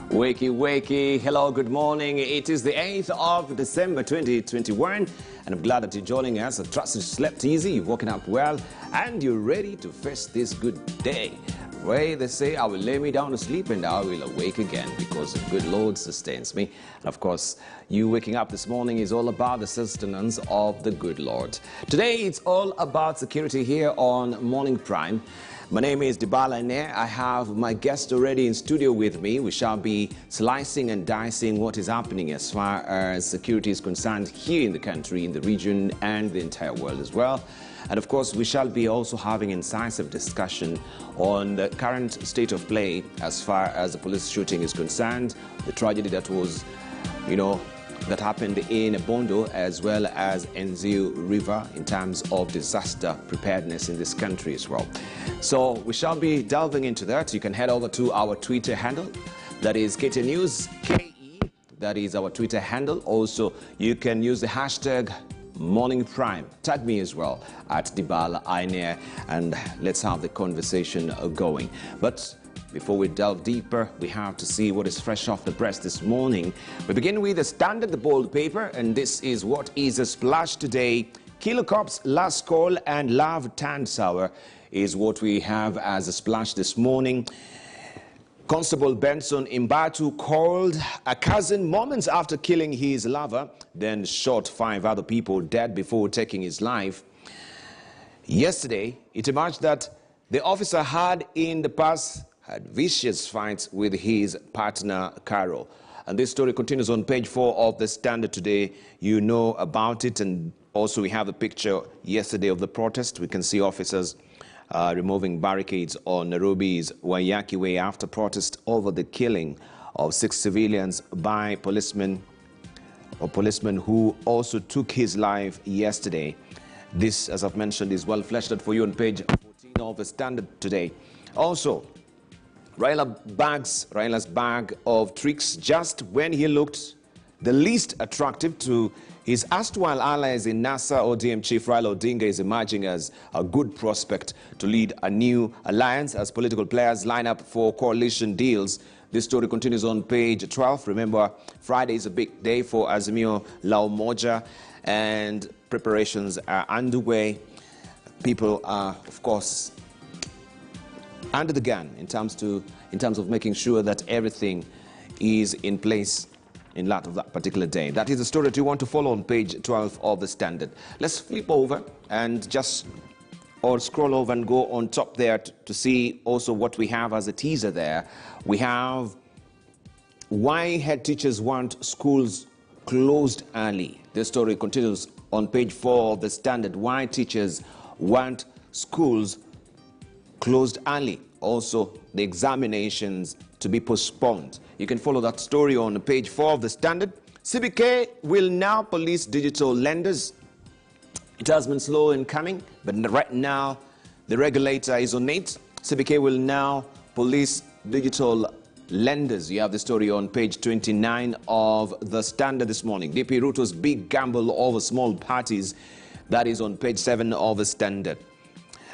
Wakey, wakey. Hello, good morning. It is the 8th of December 2021, and I'm glad that you're joining us. I trust you slept easy, you've woken up well, and you're ready to face this good day. Where they say, I will lay me down to sleep and I will awake again because the good Lord sustains me. And of course, you waking up this morning is all about the sustenance of the good Lord. Today, it's all about security here on Morning Prime. My name is Dibala Nair. I have my guest already in studio with me. We shall be slicing and dicing what is happening as far as security is concerned here in the country, in the region, and the entire world as well. And of course, we shall be also having incisive discussion on the current state of play as far as the police shooting is concerned, the tragedy that was, that happened in Bondo as well as Nzio River in terms of disaster preparedness in this country as well. So we shall be delving into that. You can head over to our Twitter handle, that is KTN News KE. That is our Twitter handle. Also, you can use the hashtag Morning Prime. Tag me as well at Dibala Nair, and let's have the conversation going. But before we delve deeper, we have to see what is fresh off the press this morning. We begin with the Standard, the bold paper, and this is what is a splash today. Kilo Cops last call and love turned sour is what we have as a splash this morning. Constable Benson Imbatu called a cousin moments after killing his lover, then shot 5 other people dead before taking his life. Yesterday, it emerged that the officer had in the past had vicious fights with his partner, Carol. And this story continues on page 4 of the Standard today. You know about it, and also we have a picture yesterday of the protest. We can see officers removing barricades on Nairobi's Waiyaki Way after protest over the killing of 6 civilians by policemen who also took his life yesterday. This, as I've mentioned, is well fleshed out for you on page 14 of the Standard today. Also, Raila's bag of tricks just when he looked the least attractive to his erstwhile allies in NASA. ODM Chief Raila Odinga is emerging as a good prospect to lead a new alliance as political players line up for coalition deals. This story continues on page 12. Remember, Friday is a big day for Azimio La Umoja, and preparations are underway. People are, of course, under the gun in terms of making sure that everything is in place in light of that particular day. That is the story that you want to follow on page 12 of the Standard. Let's flip over and scroll over and go on top there to see also what we have as a teaser there. We have why head teachers want schools closed early. This story continues on page 4 of the Standard. Why teachers want schools closed early. Also, the examinations to be postponed. You can follow that story on page 4 of the Standard. CBK will now police digital lenders. It has been slow in coming, but right now the regulator is on it. CBK will now police digital lenders. You have the story on page 29 of the Standard this morning. DP Ruto's big gamble over small parties. That is on page 7 of the Standard.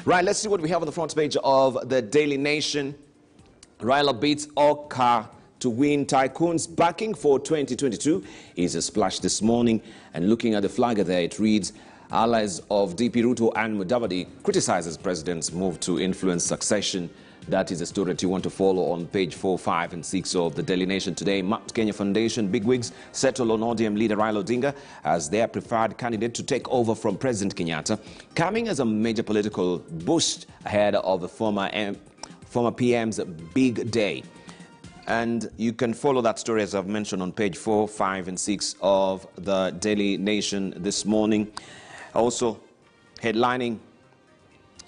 Right, let's see what we have on the front page of the Daily Nation. Raila beats Oka to win tycoons. Backing for 2022 is a splash this morning. And looking at the flagger there, it reads, allies of DP Ruto and Mudavadi criticizes president's move to influence succession. That is a story that you want to follow on page 4, 5, and 6 of the Daily Nation today. Mount Kenya Foundation bigwigs settle on ODM leader Raila Odinga as their preferred candidate to take over from President Kenyatta, coming as a major political boost ahead of the former PM's big day. And you can follow that story, as I've mentioned, on page 4, 5, and 6 of the Daily Nation this morning. Also, headlining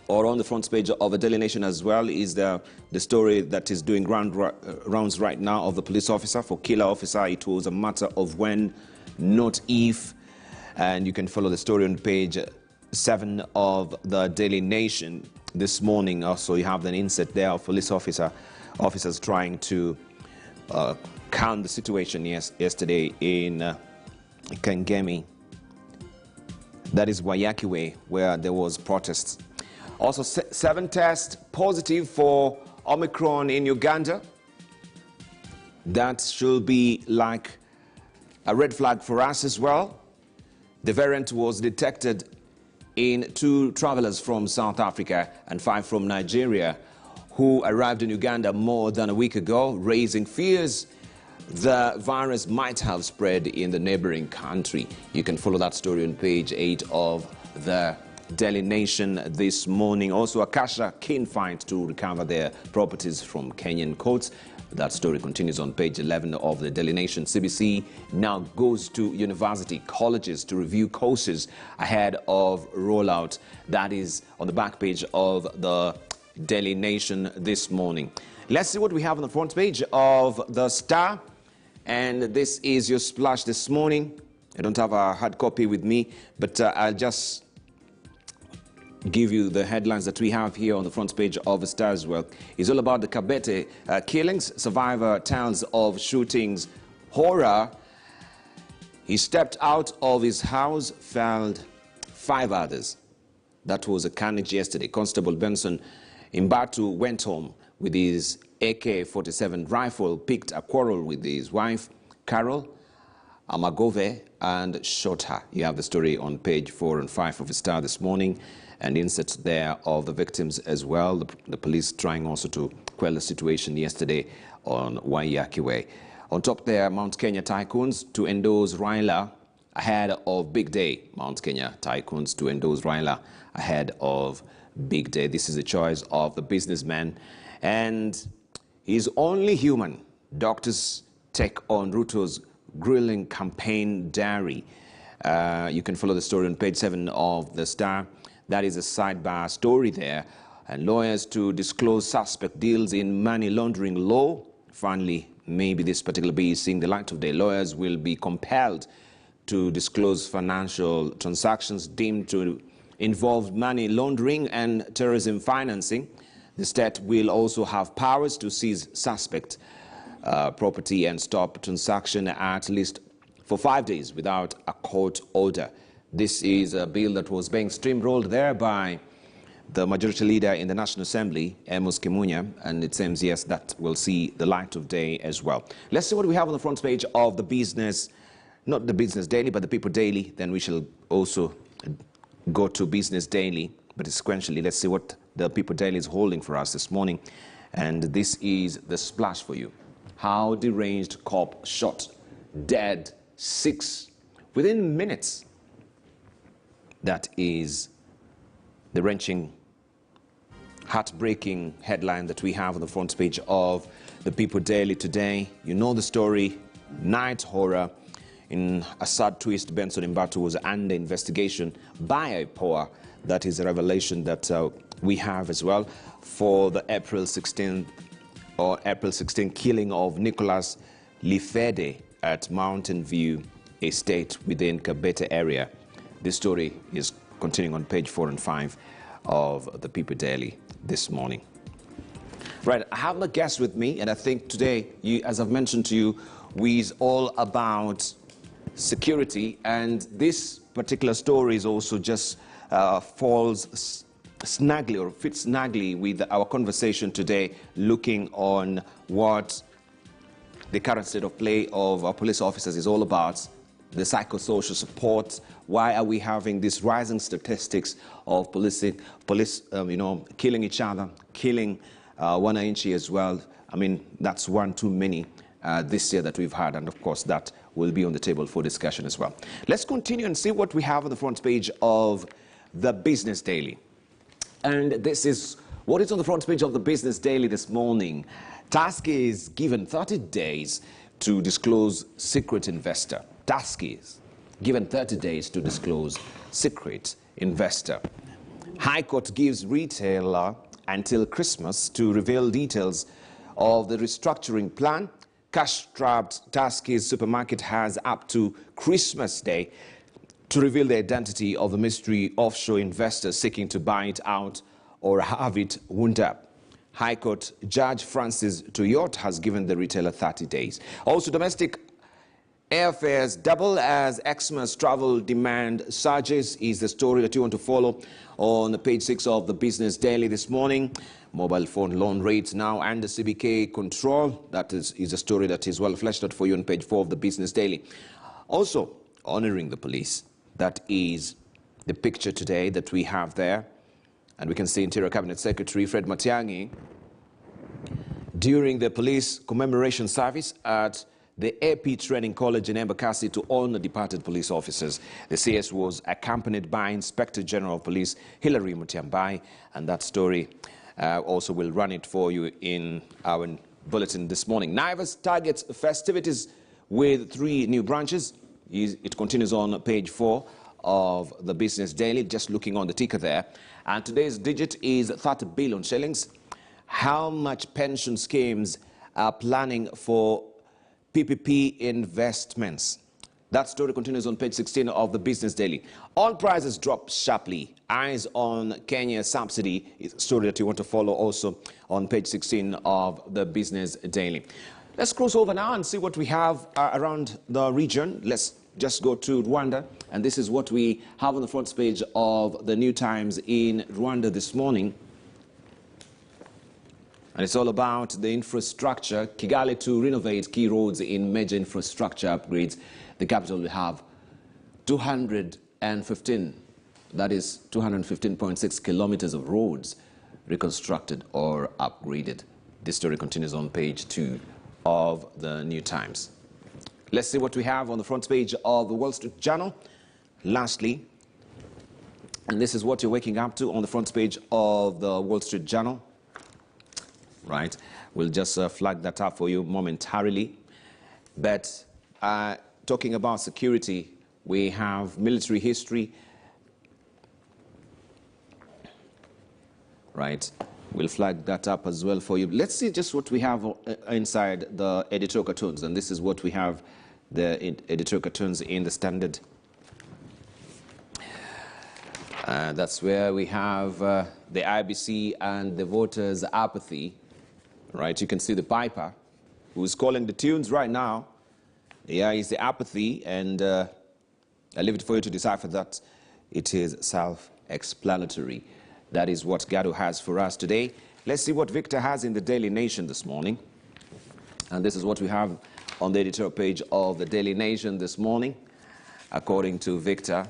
or on the front page of the Daily Nation as well is the story that is doing rounds right now of the police officer. For killer officer, it was a matter of when, not if. And you can follow the story on page 7 of the Daily Nation this morning. Also, you have an insert there of police officers trying to calm the situation yesterday in Kangemi. That is Waiyaki Way, where there was protests. Also, 7 tests positive for Omicron in Uganda. That should be like a red flag for us as well. The variant was detected in 2 travelers from South Africa and 5 from Nigeria who arrived in Uganda more than a week ago, raising fears the virus might have spread in the neighboring country. You can follow that story on page 8 of the Daily Nation this morning. Also, Akasha keen fight to recover their properties from Kenyan courts. That story continues on page 11 of the Daily Nation. CBC now goes to university colleges to review courses ahead of rollout. That is on the back page of the Daily Nation this morning. Let's see what we have on the front page of the Star. And this is your splash this morning. I don't have a hard copy with me, but I'll just give you the headlines that we have here on the front page of the Star as well. It's all about the Kabete killings. Survivor tells of shootings horror. He stepped out of his house, felled 5 others. That was a carnage yesterday. Constable Benson Imbatu went home with his AK-47 rifle, picked a quarrel with his wife, Carol Amagove, and shot her. You have the story on page 4 and 5 of the Star this morning, and inserts there of the victims as well. The police trying also to quell the situation yesterday on Waiyaki Way. On top there, Mount Kenya tycoons to endorse Raila ahead of big day. Mount Kenya tycoons to endorse Raila ahead of big day. This is the choice of the businessman, and he's only human. Doctors take on Ruto's grilling campaign diary. You can follow the story on page 7 of the Star. That is a sidebar story there. And lawyers to disclose suspect deals in money laundering law. Finally, maybe this particular bill is seeing the light of day. Lawyers will be compelled to disclose financial transactions deemed to involve money laundering and terrorism financing. The state will also have powers to seize suspect property and stop transaction at least for 5 days without a court order. This is a bill that was being steamrolled there by the majority leader in the National Assembly, Amos Kimunya, and it seems, yes, that will see the light of day as well. Let's see what we have on the front page of the business, not the Business Daily, but the People Daily. Then we shall also go to Business Daily, but sequentially, let's see what the People Daily is holding for us this morning. And this is the splash for you. How deranged cop shot, dead 6 within minutes. That is the wrenching, heartbreaking headline that we have on the front page of the People Daily today. You know the story, night horror. In a sad twist, Benson Imbatu was under investigation by IPOA. That is a revelation that we have as well for the April 16 killing of Nicholas Lifede at Mountain View Estate within Kabete area. This story is continuing on page 4 and 5 of the People Daily this morning. Right, I have my guest with me, and I think today, as I've mentioned to you, is all about security, and this particular story is also just falls snugly or fits snugly with our conversation today, looking on what the current state of play of our police officers is all about, the psychosocial support. Why are we having these rising statistics of police killing each other, killing wananchi as well? I mean, that's one too many this year that we've had, and of course that will be on the table for discussion as well. Let's continue and see what we have on the front page of the Business Daily. And this is what is on the front page of the Business Daily this morning. Task is given 30 days to disclose secret investor. Task is given 30 days to disclose secret investor. High Court gives retailer until Christmas to reveal details of the restructuring plan. Cash-strapped Taskies supermarket has up to Christmas Day to reveal the identity of the mystery offshore investor seeking to buy it out or have it wound up. High Court Judge Francis Toyot has given the retailer 30 days. Also, domestic airfares double as Xmas travel demand surges is the story that you want to follow on page 6 of the Business Daily this morning. Mobile phone loan rates now and the CBK control. That is a story that is well fleshed out for you on page 4 of the Business Daily. Also, honoring the police. That is the picture today that we have there. And we can see Interior Cabinet Secretary Fred Matiang'i during the police commemoration service at the AP Training College in Embakasi to honor departed police officers. The CS was accompanied by Inspector General of Police Hilary Mutyambai, and that story also will run it for you in our bulletin this morning. Naivas targets festivities with 3 new branches. It continues on page 4 of the Business Daily, just looking on the ticker there. And today's digit is 30 billion shillings. How much pension schemes are planning for PPP investments? That story continues on page 16 of the Business Daily. Oil prices drop sharply. Eyes on Kenya subsidy is a story that you want to follow also on page 16 of the Business Daily. Let's cross over now and see what we have around the region. Let's just go to Rwanda, and this is what we have on the front page of the New Times in Rwanda this morning. And it's all about the infrastructure. Kigali to renovate key roads in major infrastructure upgrades. The capital will have 215, that is 215.6 kilometers of roads reconstructed or upgraded. This story continues on page 2 of the New Times. Let's see what we have on the front page of the Wall Street Journal. Lastly, and this is what you're waking up to on the front page of the Wall Street Journal. Right, we'll just flag that up for you momentarily. But talking about security, we have military history. Right, we'll flag that up as well for you. Let's see just what we have inside the editorial cartoons. And this is what we have, the editorial cartoons in the Standard. That's where we have the IBC and the voters' apathy. Right, you can see the piper who's calling the tunes right now. Yeah, it's the apathy, and I leave it for you to decipher that. It is self-explanatory. That is what Gado has for us today. Let's see what Victor has in the Daily Nation this morning. And this is what we have on the editorial page of the Daily Nation this morning, according to Victor.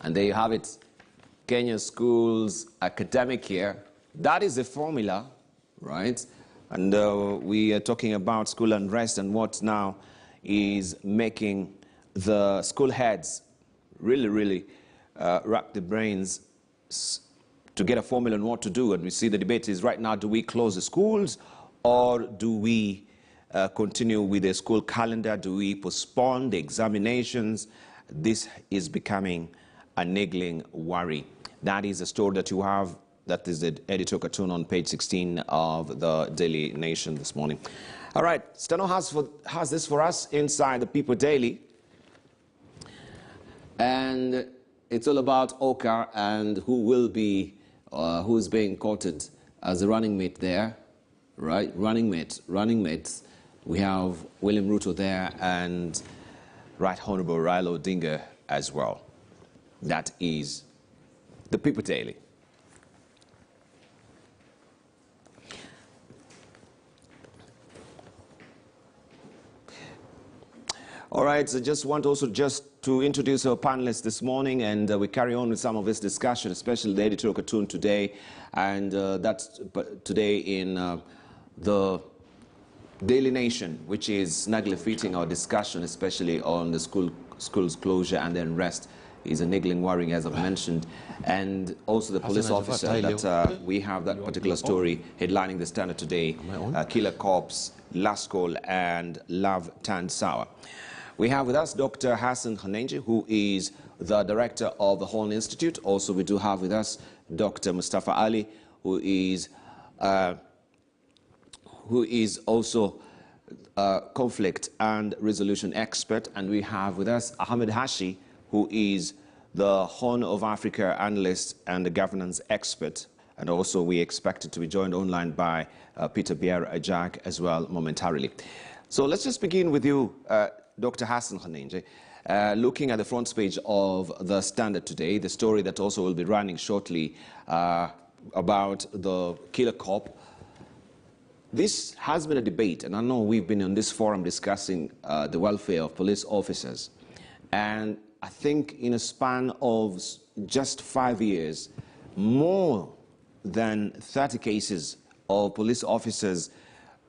And there you have it. Kenya schools academic year. That is the formula. Right, and we are talking about school unrest and what now is making the school heads really rack their brains to get a formula on what to do. And we see the debate is right now, do we close the schools or do we continue with the school calendar? Do we postpone the examinations? This is becoming a niggling worry. That is a story that you have. That is the editorial cartoon on page 16 of the Daily Nation this morning. All right, Steno has this for us inside the People Daily. And it's all about Oka and who will be, who is being quoted as a running mate there. Right, running mates. We have William Ruto there and Right Honorable Raila Odinga as well. That is the People Daily. All right, so just want also just to introduce our panelists this morning, and we carry on with some of this discussion, especially the editorial cartoon today, and that's today in the Daily Nation, which is snugly fitting our discussion, especially on the schools closure and then rest is a niggling worry, as I've mentioned, and also the police officer that we have that particular story headlining the Standard today, Killer Cops, Last Call, and Love Turned Sour. We have with us Dr. Hassan Khanenje, who is the director of the Horn Institute. Also, we do have with us Dr. Mustafa Ali, who is also a conflict and resolution expert. And we have with us Ahmed Hashi, who is the Horn of Africa analyst and the governance expert. And also, we expected to be joined online by Peter Biara-Ajak as well momentarily. So let's just begin with you, Dr. Hassan Khanenje, looking at the front page of the Standard today, the story that also will be running shortly about the killer cop. This has been a debate, and I know we've been on this forum discussing the welfare of police officers. And I think in a span of just 5 years, more than 30 cases of police officers,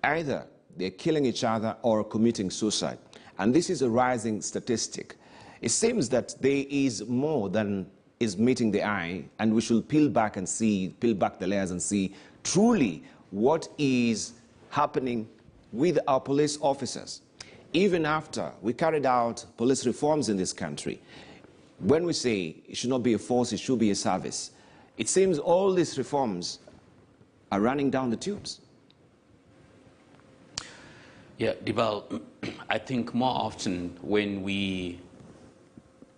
either they're killing each other or committing suicide. And this is a rising statistic. It seems that there is more than is meeting the eye, and we should peel back the layers and see truly what is happening with our police officers. Even after we carried out police reforms in this country, when we say it should not be a force, it should be a service, it seems all these reforms are running down the tubes. Yeah, Dibal, I think more often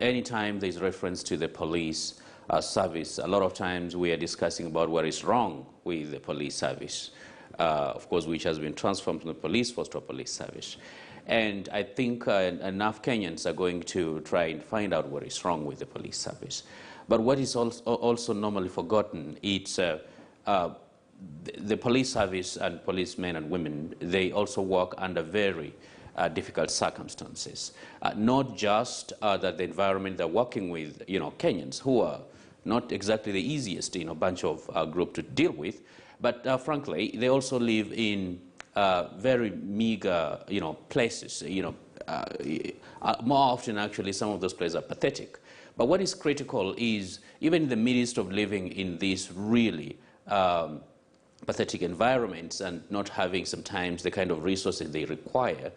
anytime there's reference to the police service, a lot of times we are discussing about what is wrong with the police service, of course, which has been transformed from the police force to a police service. And I think enough Kenyans are going to try and find out what is wrong with the police service. But what is also normally forgotten, it's the police service and policemen and women, they also work under very difficult circumstances. Not just that the environment they're working with, Kenyans who are not exactly the easiest, bunch of group to deal with, but frankly, they also live in very meager, places. More often, actually, some of those places are pathetic. But what is critical is, even in the midst of living in these really pathetic environments and not having sometimes the kind of resources they require,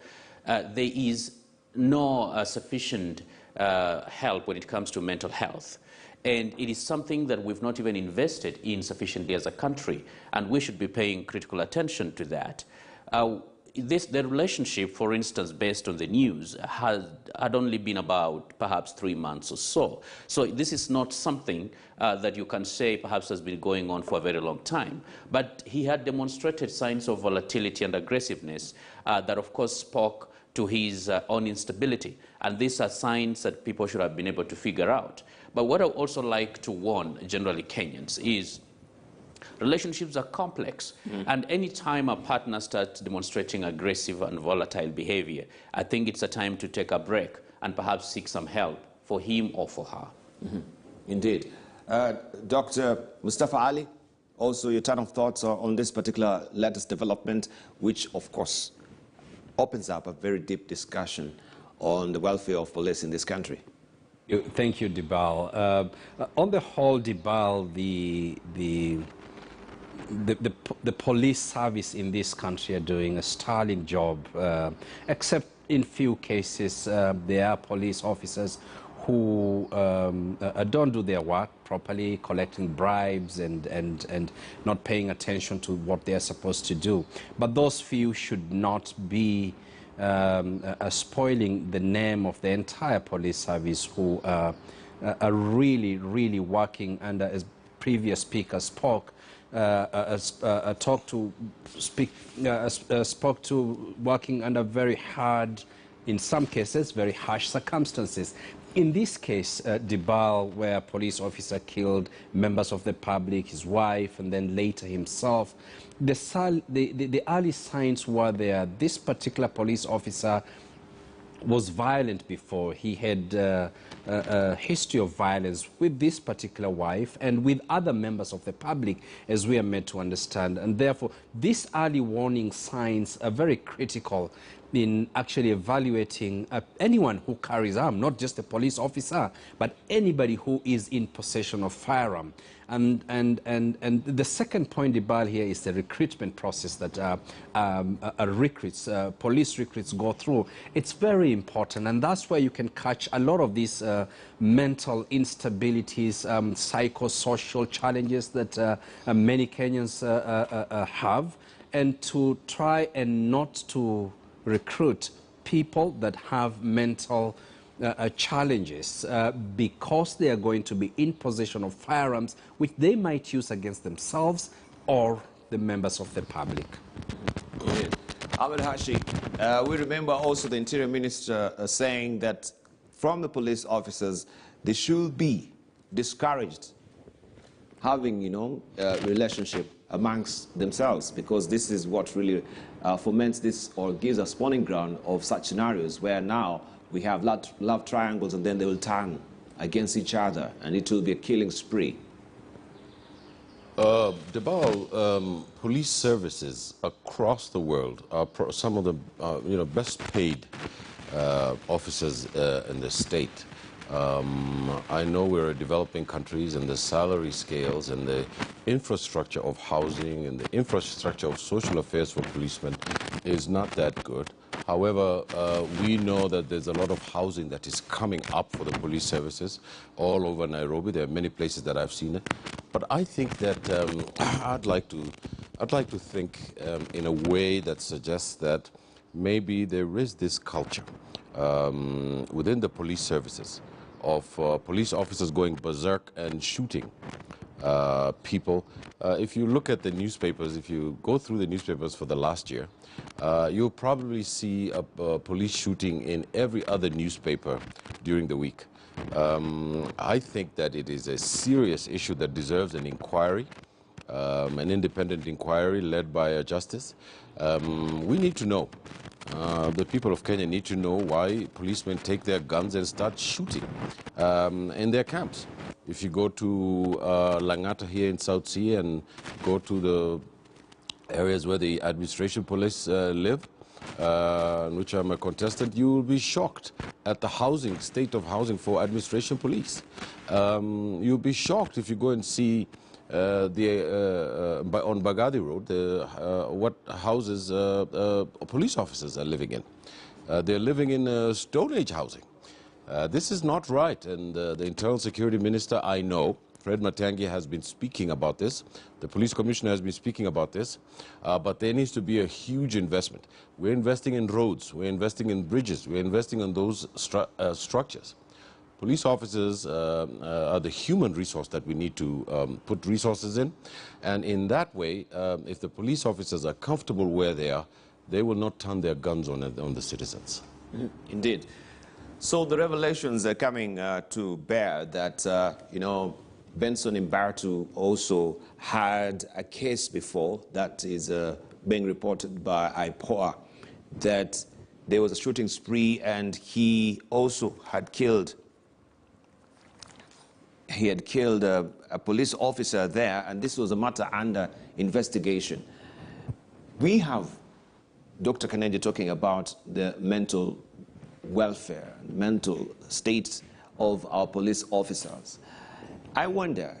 there is no sufficient help when it comes to mental health. And it is something that we've not even invested in sufficiently as a country, and we should be paying critical attention to that. The relationship, for instance, based on the news, had only been about perhaps 3 months or so. So this is not something that you can say perhaps has been going on for a very long time. But he had demonstrated signs of volatility and aggressiveness that, of course, spoke to his own instability. And these are signs that people should have been able to figure out. But what I also like to warn generally Kenyans is relationships are complex, and any time a partner starts demonstrating aggressive and volatile behavior, I think it's a time to take a break and perhaps seek some help for him or for her. Indeed. Dr. Mustafa Ali, also your turn of thoughts on this particular latest development, which of course opens up a very deep discussion on the welfare of police in this country. Thank you, Dibal. On the whole, Dibal, the police service in this country are doing a sterling job, except in few cases there are police officers who don't do their work properly, collecting bribes and not paying attention to what they're supposed to do. But those few should not be spoiling the name of the entire police service, who are really working under, as previous speaker spoke, spoke to working under very hard, in some cases, very harsh circumstances. In this case, Dibal, where a police officer killed members of the public, his wife, and then later himself, the early signs were there. This particular police officer was violent before. He had a history of violence with this particular wife and with other members of the public, as we are meant to understand. And therefore, these early warning signs are very critical in actually evaluating anyone who carries arms, not just a police officer, but anybody who is in possession of firearm. And the second point, Dibal, here is the recruitment process that police recruits go through. It's very important, and that's where you can catch a lot of these mental instabilities, psychosocial challenges that many Kenyans have, and to try and not to recruit people that have mental challenges because they are going to be in possession of firearms which they might use against themselves or the members of the public. Ahmed Hashi, we remember also the Interior Minister saying that from the police officers, they should be discouraged having, relationship amongst themselves, because this is what really foments this or gives a spawning ground of such scenarios where now we have love triangles and then they will turn against each other and it will be a killing spree. Debal, police services across the world are some of the best paid officers in the state. I know we're developing countries and the salary scales and the infrastructure of housing and the infrastructure of social affairs for policemen is not that good. However, we know that there's a lot of housing that is coming up for the police services all over Nairobi. There are many places that I've seen it. But I think that I'd like to think in a way that suggests that maybe there is this culture within the police services of police officers going berserk and shooting people. If you look at the newspapers, if you go through the newspapers for the last year, you'll probably see a police shooting in every other newspaper during the week. I think that it is a serious issue that deserves an inquiry, an independent inquiry led by a justice. We need to know. The people of Kenya need to know why policemen take their guns and start shooting in their camps. If you go to Langata here in South Sea and go to the areas where the administration police live, which I'm a contestant, you will be shocked at the state of housing for administration police. You'll be shocked if you go and see on Bagadi Road, what houses police officers are living in. They're living in Stone Age housing. This is not right, and the Internal Security Minister, I know, Fred Matiang'i, has been speaking about this. The Police Commissioner has been speaking about this, but there needs to be a huge investment. We're investing in roads, we're investing in bridges, we're investing in those structures. Police officers are the human resource that we need to put resources in. And in that way, if the police officers are comfortable where they are, they will not turn their guns on the citizens. Indeed. So the revelations are coming to bear that, Benson Imbartu also had a case before that is being reported by IPOA, that there was a shooting spree and he also had killed a police officer there, and this was a matter under investigation. We have Dr. Kaneji talking about the mental welfare, mental state of our police officers. I wonder,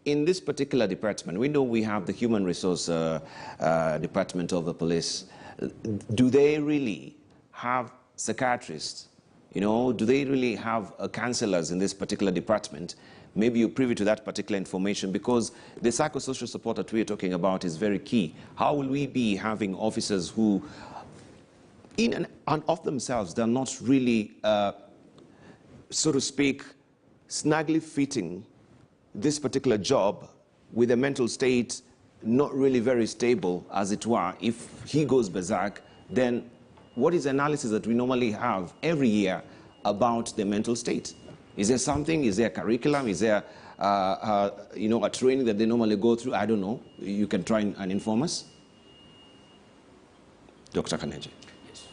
in this particular department, we know we have the human resource department of the police. Do they really have psychiatrists? Do they really have counselors in this particular department? Maybe you're privy to that particular information, because the psychosocial support that we're talking about is very key. How will we be having officers who, in and of themselves, they're not really, so to speak, snugly fitting this particular job with a mental state not really very stable, as it were? If he goes berserk, then what is the analysis that we normally have every year about the mental state? Is there something? Is there a curriculum? Is there, a training that they normally go through? I don't know. You can try and inform us. Dr. Kaneji. Yes.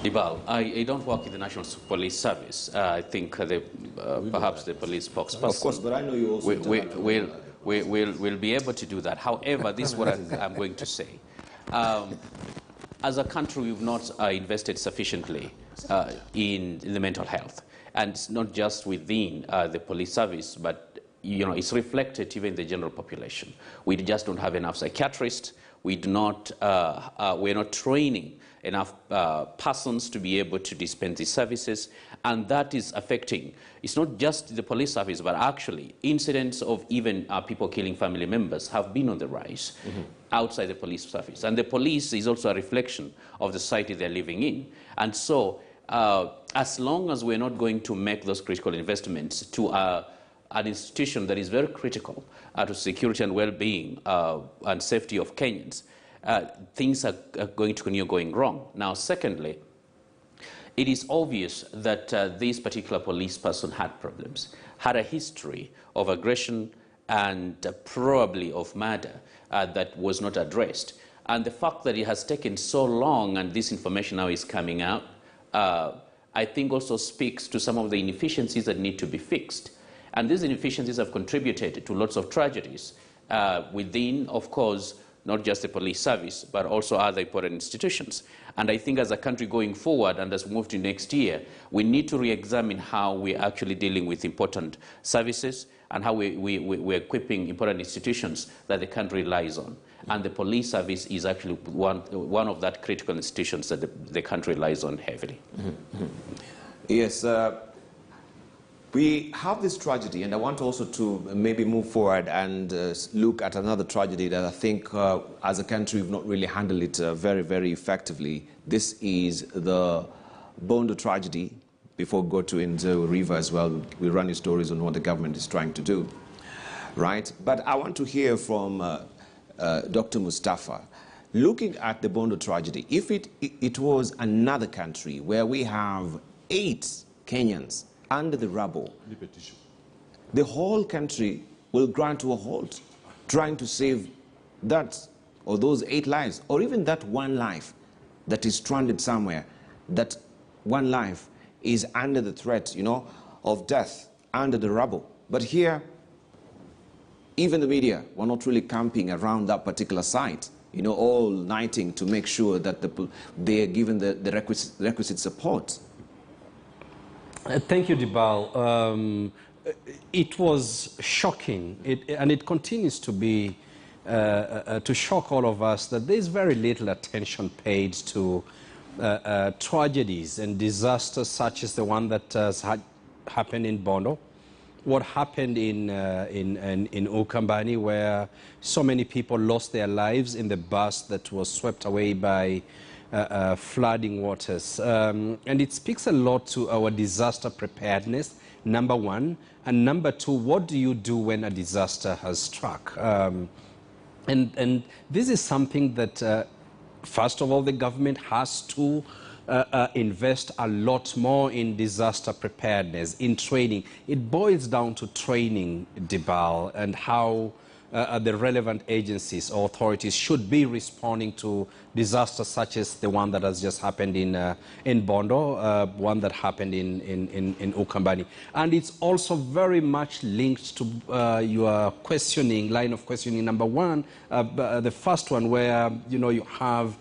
Ibal, I don't work in the National Police Service. I think perhaps the police spokesperson. Of course, but I know you also. We'll be able to do that. However, this is what I'm going to say. As a country, we've not invested sufficiently in the mental health, and not just within the police service, but it's reflected even in the general population. We just don't have enough psychiatrists. We do not. We're not training enough persons to be able to dispense these services, and that is affecting. It's not just the police service, but actually incidents of even people killing family members have been on the rise outside the police service. And the police is also a reflection of the society they're living in. And so as long as we're not going to make those critical investments to an institution that is very critical to security and well-being and safety of Kenyans, things are going to continue going wrong. Now, secondly, it is obvious that this particular police person had problems. had a history of aggression and probably of murder that was not addressed. And the fact that it has taken so long and this information now is coming out, I think also speaks to some of the inefficiencies that need to be fixed. And these inefficiencies have contributed to lots of tragedies within, of course, not just the police service, but also other important institutions. And I think as a country going forward and as we move to next year, we need to re-examine how we're actually dealing with important services and how we're equipping important institutions that the country relies on. And the police service is actually one of that critical institutions that the country relies on heavily. Mm-hmm. Yes, we have this tragedy, and I want also to maybe move forward and look at another tragedy that I think as a country we've not really handled it very, very effectively. This is the Bondo tragedy. Before we go to Nzo River as well, we run your stories on what the government is trying to do, right? But I want to hear from Dr. Mustafa. Looking at the Bondo tragedy, if it was another country where we have 8 Kenyans under the rubble, the whole country will grind to a halt, trying to save that or those 8 lives, or even that one life that is stranded somewhere. That one life is under the threat, you know, of death, under the rubble. But here, even the media were not really camping around that particular site, you know, all nighting to make sure that they are given the requisite support. Thank you, Dibal. It was shocking, and it continues to be, to shock all of us, that there's very little attention paid to tragedies and disasters such as the one that has happened in Bondo, what happened in Ukambani, where so many people lost their lives in the bus that was swept away by flooding waters. And it speaks a lot to our disaster preparedness, number one. And number two, what do you do when a disaster has struck? And this is something that, first of all, the government has to invest a lot more in disaster preparedness, in training. It boils down to training, Dibal, and how the relevant agencies or authorities should be responding to disasters such as the one that has just happened in Bondo, one that happened in Ukambani. And it's also very much linked to your questioning, line of questioning number one, the first one, where you have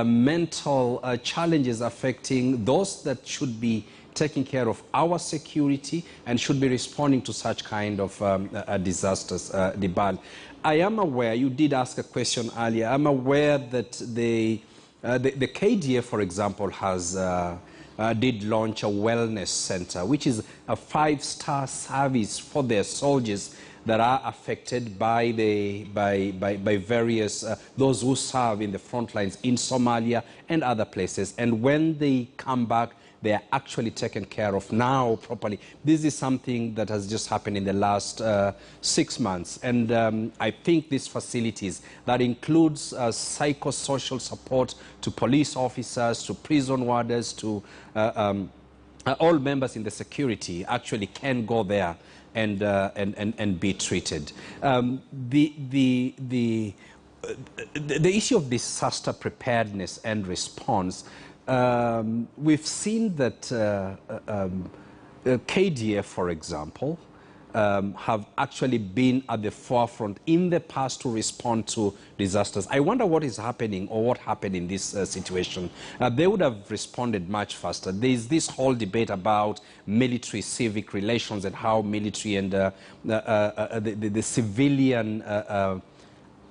mental challenges affecting those that should be taking care of our security and should be responding to such kind of disasters, Dibal. I am aware, you did ask a question earlier, I'm aware that the KDF, for example, did launch a wellness center, which is a 5-star service for their soldiers that are affected by various, those who serve in the front lines in Somalia and other places. And when they come back, they are actually taken care of now properly. This is something that has just happened in the last 6 months. And I think these facilities, that includes psychosocial support to police officers, to prison warders, to all members in the security, actually can go there and be treated. The issue of disaster preparedness and response, we've seen that KDF, for example, have actually been at the forefront in the past to respond to disasters. I wonder what is happening or what happened in this situation. They would have responded much faster. There's this whole debate about military-civic relations and how military and the civilian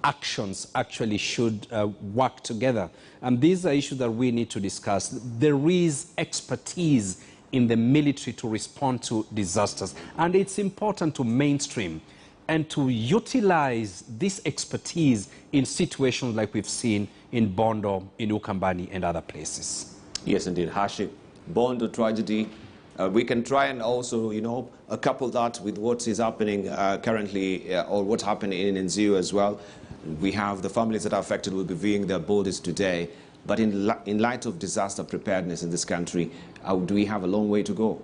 actions actually should work together. And these are issues that we need to discuss. There is expertise in the military to respond to disasters. And it's important to mainstream and to utilize this expertise in situations like we've seen in Bondo, in Ukambani, and other places. Yes, indeed. Hashi, Bondo tragedy. We can try and also, couple that with what is happening currently, or what's happening in Nzio as well. We have the families that are affected will be viewing their borders today. But in light of disaster preparedness in this country, do we have a long way to go?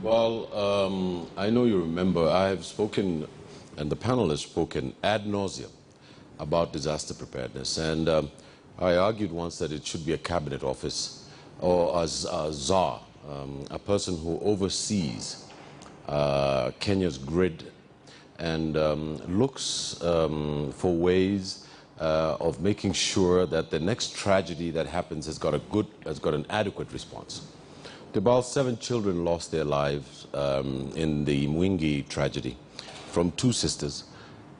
Well, I know you remember, I have spoken, and the panel has spoken ad nauseum about disaster preparedness. And I argued once that it should be a cabinet office or a czar, a person who oversees Kenya's grid and looks for ways of making sure that the next tragedy that happens has got an adequate response. About 7 children lost their lives in the Mwingi tragedy from 2 sisters.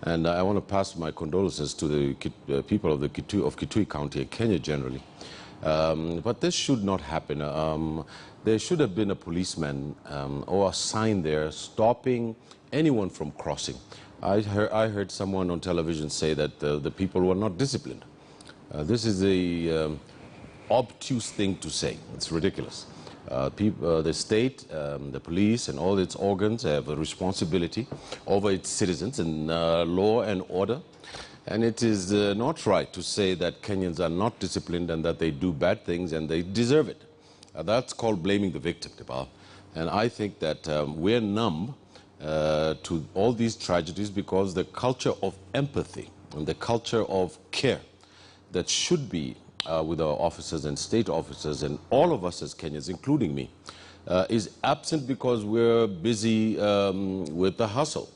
And I want to pass my condolences to the people of Kitui County and Kenya generally. But this should not happen. There should have been a policeman or a sign there stopping anyone from crossing. I heard someone on television say that the people were not disciplined. This is a obtuse thing to say. It's ridiculous. The state, the police and all its organs have a responsibility over its citizens in law and order. And it is not right to say that Kenyans are not disciplined and that they do bad things and they deserve it. That's called blaming the victim, Debal. And I think that we're numb to all these tragedies because the culture of empathy and the culture of care that should be with our officers and state officers and all of us as Kenyans, including me, is absent because we're busy with the hustle.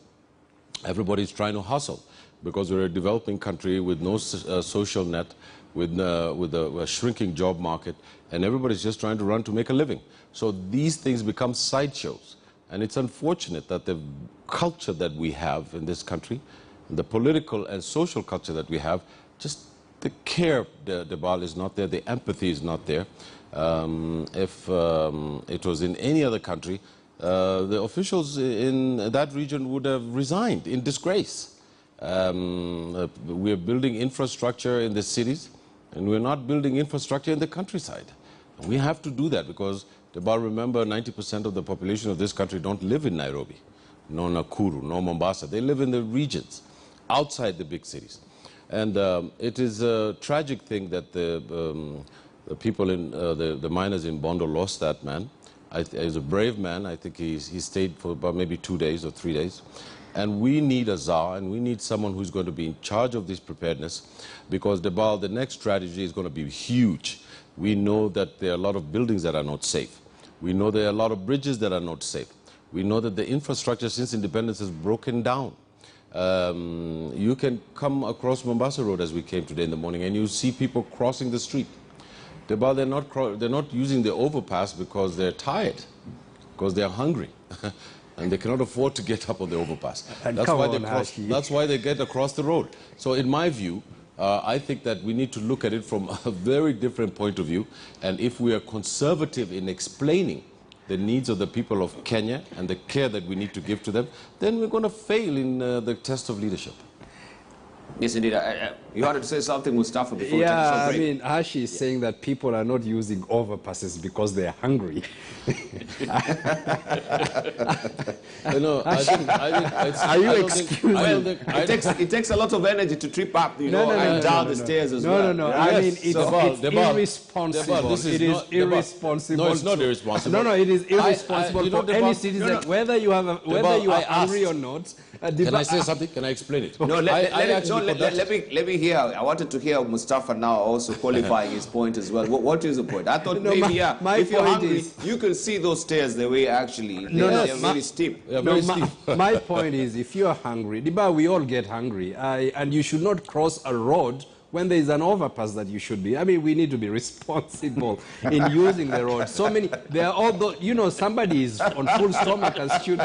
Everybody's trying to hustle because we're a developing country with no social net, with a shrinking job market, and everybody's just trying to run to make a living. So these things become sideshows. And it's unfortunate that the culture that we have in this country, the political and social culture that we have, just the care, Debal, is not there, the empathy is not there. If it was in any other country, the officials in that region would have resigned in disgrace. We're building infrastructure in the cities, and we're not building infrastructure in the countryside. And we have to do that because, Debal, remember, 90% of the population of this country don't live in Nairobi, nor Nakuru, nor Mombasa. They live in the regions, outside the big cities. And it is a tragic thing that the people in the miners in Bondo lost that man. He's a brave man. I think he stayed for about maybe 2 days or 3 days. And we need a czar, and we need someone who's going to be in charge of this preparedness, because Debal, the next strategy is going to be huge. We know that there are a lot of buildings that are not safe. We know there are a lot of bridges that are not safe. We know that the infrastructure since independence is broken down. You can come across Mombasa Road as we came today in the morning and you see people crossing the street. Debal, they're not using the overpass because they're tired, because they're hungry. And they cannot afford to get up on the overpass. That's why they get across the road. So in my view, I think that we need to look at it from a very different point of view. And if we are conservative in explaining the needs of the people of Kenya and the care that we need to give to them, then we're going to fail in the test of leadership. Yes, indeed. You wanted to say something, Mustafa, before we take a short break? I mean, Hashi is saying that people are not using overpasses because they are hungry. Are you excusing? It takes a lot of energy to trip up, and down the stairs as well. No. I mean, it's irresponsible. It is irresponsible. No, it's not irresponsible. No, it is irresponsible for any citizen, whether you are hungry or not. Can I say something? Can I explain it? No, let me hear. I wanted to hear Mustafa now also qualifying his point as well. What is the point? I thought maybe, if you're hungry, you can see those stairs the way actually they're very steep. My point is, if you're hungry, we all get hungry, and you should not cross a road when there is an overpass that you should be. I mean, we need to be responsible in using the road. There are all those, somebody is on full stomach and should...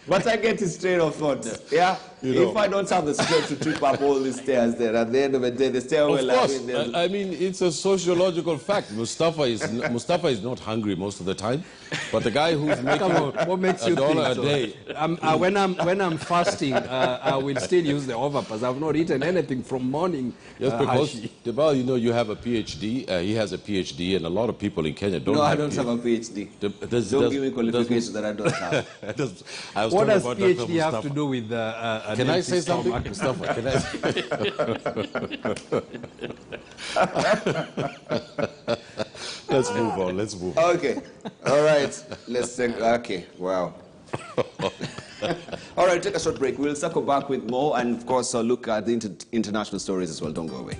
But I get it straight off thought. Yeah? If I don't have the strength to trip up all these stairs there, at the end of the day, the stairwell... Of course. I mean, it's a sociological fact. Mustafa is not hungry most of the time, but the guy who's making $1 a day... When I'm fasting, I will still use the overpass. I've not eaten anything from morning Yes, because Hashi. Debal, you know, you have a PhD. He has a PhD, and a lot of people in Kenya don't. No, have I don't have a PhD. Don't give me qualifications that I don't have. I was What talking does about Dr. PhD have Mustafa. to do with Can I say something, Mustafa? Can I? Let's move on. Let's move on. Okay. All right. Let's take. Okay. Wow. All right. Take a short break. We'll circle back with more, and of course, look at the international stories as well. Don't go away.